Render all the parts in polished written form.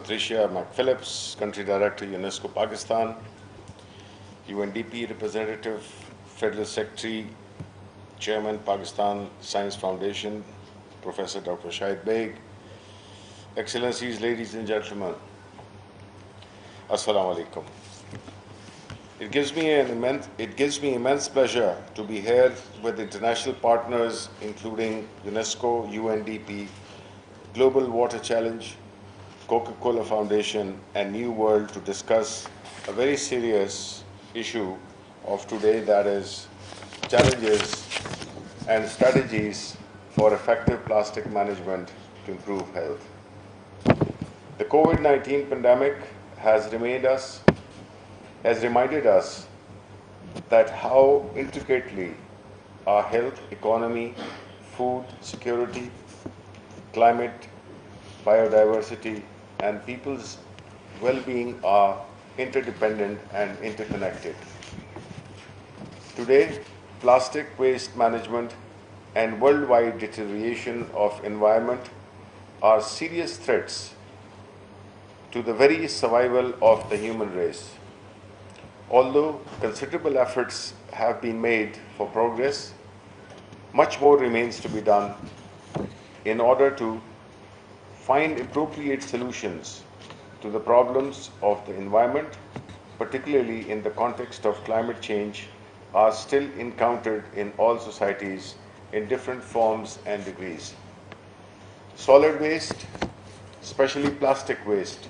Patricia McPhillips, Country Director, UNESCO Pakistan, UNDP Representative, Federal Secretary, Chairman, Pakistan Science Foundation, Professor Dr. Shahid Beg, Excellencies, ladies and gentlemen, Assalamu alaikum. It gives me immense pleasure to be here with international partners including UNESCO, UNDP, Global Water Challenge, Coca-Cola Foundation, and New World to discuss a very serious issue of today, that is challenges and strategies for effective plastic management to improve health. The COVID-19 pandemic has reminded us that how intricately our health, economy, food security, climate, biodiversity, and people's well-being are interdependent and interconnected. Today, plastic waste management and worldwide deterioration of environment are serious threats to the very survival of the human race. Although considerable efforts have been made for progress, much more remains to be done in order to find appropriate solutions to the problems of the environment, particularly in the context of climate change, are still encountered in all societies in different forms and degrees. Solid waste, especially plastic waste,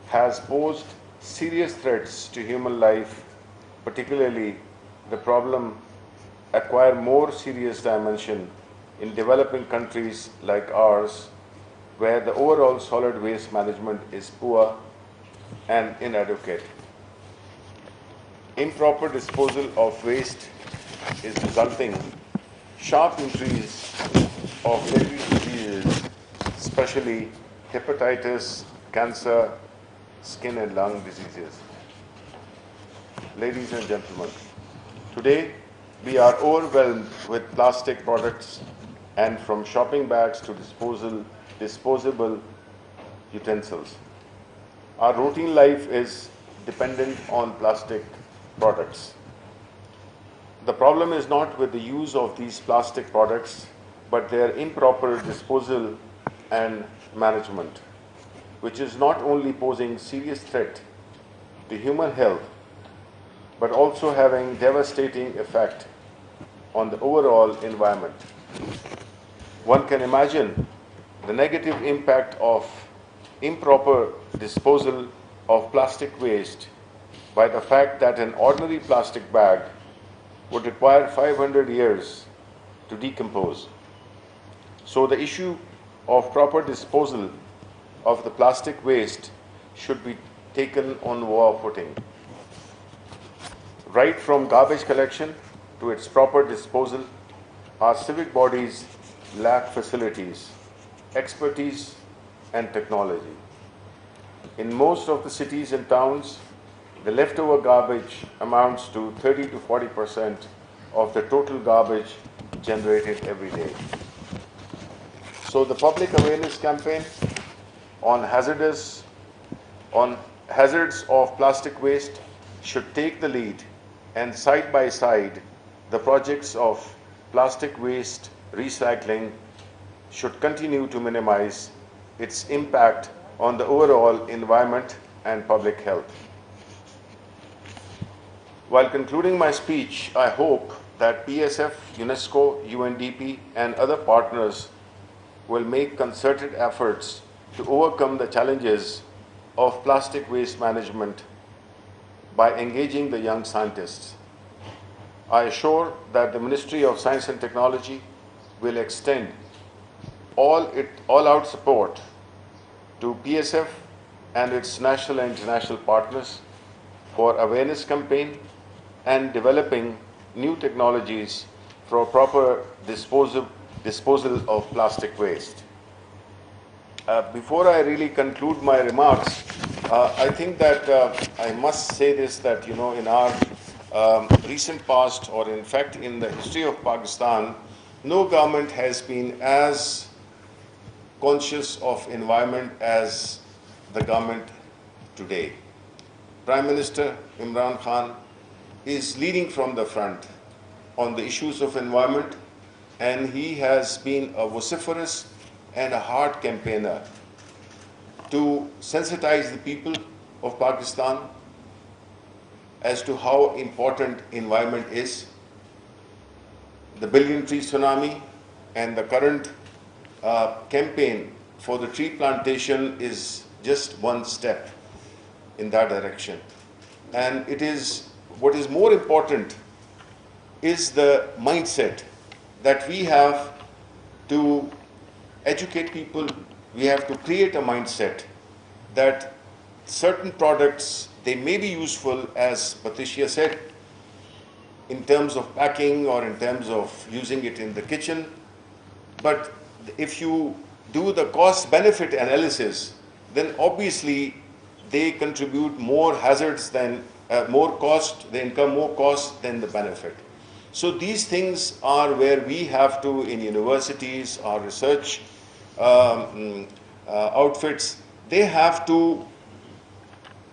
has posed serious threats to human life, particularly the problem acquire more serious dimension in developing countries like ours, where the overall solid waste management is poor and inadequate. Improper disposal of waste is resulting sharp increase of deadly diseases, especially hepatitis, cancer, skin and lung diseases. Ladies and gentlemen, today we are overwhelmed with plastic products, and from shopping bags to disposable utensils. Our routine life is dependent on plastic products. The problem is not with the use of these plastic products, but their improper disposal and management, which is not only posing serious threat to human health, but also having devastating effect on the overall environment. One can imagine the negative impact of improper disposal of plastic waste by the fact that an ordinary plastic bag would require 500 years to decompose. So the issue of proper disposal of the plastic waste should be taken on war footing. Right from garbage collection to its proper disposal, our civic bodies lack facilities, expertise, and technology. In most of the cities and towns, the leftover garbage amounts to 30 to 40% of the total garbage generated every day. So the public awareness campaign on hazards of plastic waste should take the lead, and side by side, the projects of plastic waste recycling should continue to minimize its impact on the overall environment and public health. While concluding my speech, I hope that PSF, UNESCO, UNDP, and other partners will make concerted efforts to overcome the challenges of plastic waste management by engaging the young scientists. I assure that the Ministry of Science and Technology will extend all-out support to PSF and its national and international partners for awareness campaign and developing new technologies for proper disposal of plastic waste. Before I really conclude my remarks, I think that I must say this, that in our recent past, or in fact in the history of Pakistan, no government has been as conscious of environment as the government today. Prime Minister Imran Khan is leading from the front on the issues of environment, and he has been a vociferous and a hard campaigner to sensitize the people of Pakistan as to how important environment is. The billion tree tsunami and the current campaign for the tree plantation is just one step in that direction. And it is, what is more important is the mindset that we have to educate people. We have to create a mindset that certain products, they may be useful, as Patricia said, in terms of packing or in terms of using it in the kitchen. But if you do the cost-benefit analysis, then obviously they contribute more hazards than, more cost, they incur more cost than the benefit. So these things are where we have to, in universities, our research outfits, they have to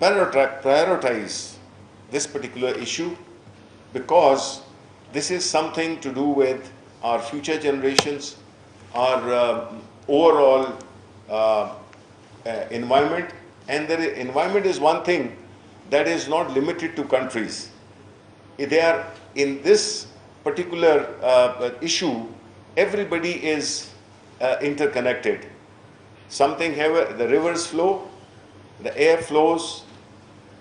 prioritize this particular issue, because this is something to do with our future generations, our overall environment. And the environment is one thing that is not limited to countries. They are, in this particular issue, everybody is interconnected. Something, the rivers flow, the air flows,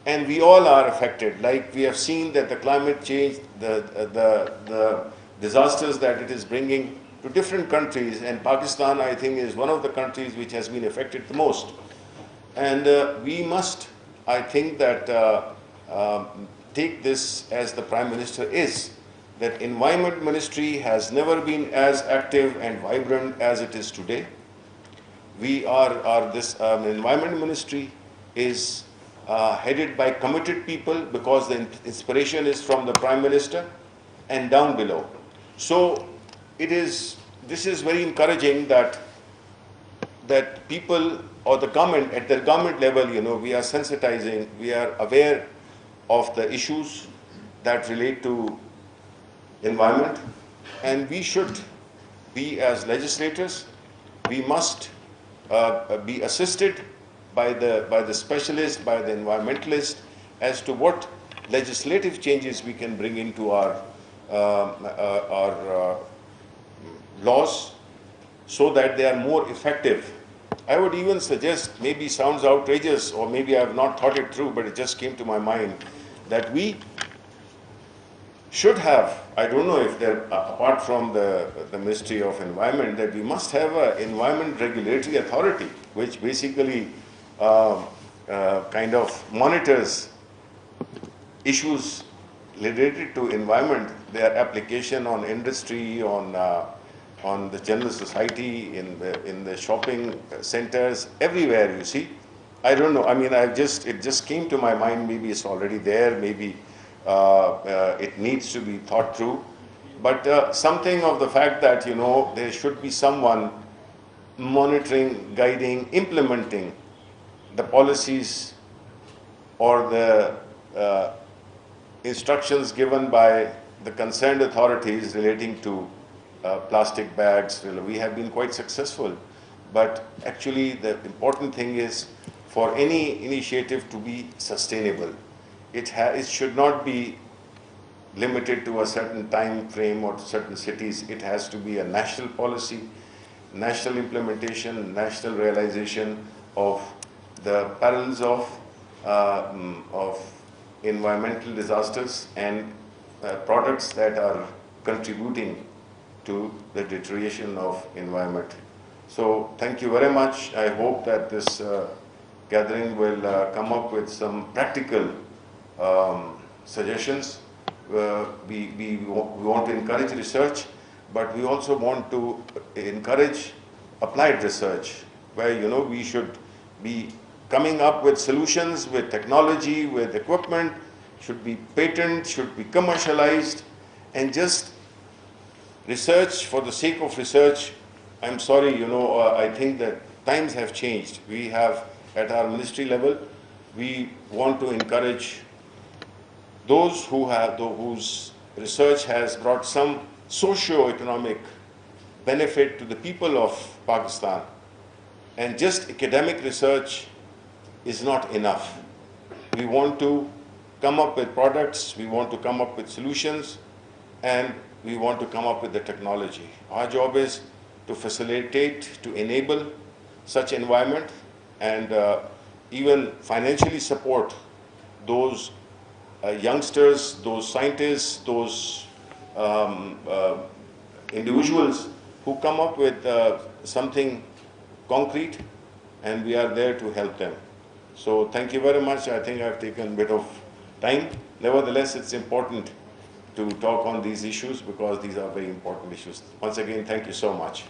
and we all are affected. Like we have seen that the climate change, the disasters that it is bringing to different countries, and Pakistan, I think, is one of the countries which has been affected the most. And we must, I think, that take this as the Prime Minister is, that Environment Ministry has never been as active and vibrant as it is today. We this Environment Ministry is headed by committed people, because the inspiration is from the Prime Minister and down below. So this is very encouraging that people, or the government, at the government level, we are sensitizing, we are aware of the issues that relate to environment, and we should be, as legislators, we must be assisted by the specialists, by the environmentalists, as to what legislative changes we can bring into our laws, so that they are more effective. I would even suggest, maybe sounds outrageous, or maybe I have not thought it through, but it just came to my mind, that we should have, I don't know if there, apart from the Ministry of Environment, that we must have an Environment Regulatory Authority, which basically kind of monitors issues related to environment, their application on industry, on the general society, in the shopping centers, everywhere, you see. I don't know, I mean, it just came to my mind, maybe it's already there, maybe it needs to be thought through. But something of the fact that, there should be someone monitoring, guiding, implementing the policies or the instructions given by the concerned authorities relating to plastic bags. We have been quite successful, but actually the important thing is for any initiative to be sustainable. It should not be limited to a certain time frame or to certain cities. It has to be a national policy, national implementation, national realization of the perils of environmental disasters and products that are contributing to the deterioration of environment. So thank you very much. I hope that this gathering will come up with some practical suggestions. We want to encourage research, but we also want to encourage applied research, where we should be coming up with solutions, with technology, with equipment, should be patented, should be commercialized, and just research for the sake of research. I'm sorry, I think that times have changed. We have at our ministry level, we want to encourage those whose research has brought some socio-economic benefit to the people of Pakistan. And just academic research is not enough. We want to come up with products, we want to come up with solutions, and we want to come up with the technology. Our job is to facilitate, to enable such environment, and even financially support those youngsters, those scientists, those individuals who come up with something concrete, and we are there to help them. So thank you very much. I think I've taken a bit of time. Nevertheless, it's important to talk on these issues because these are very important issues. Once again, thank you so much.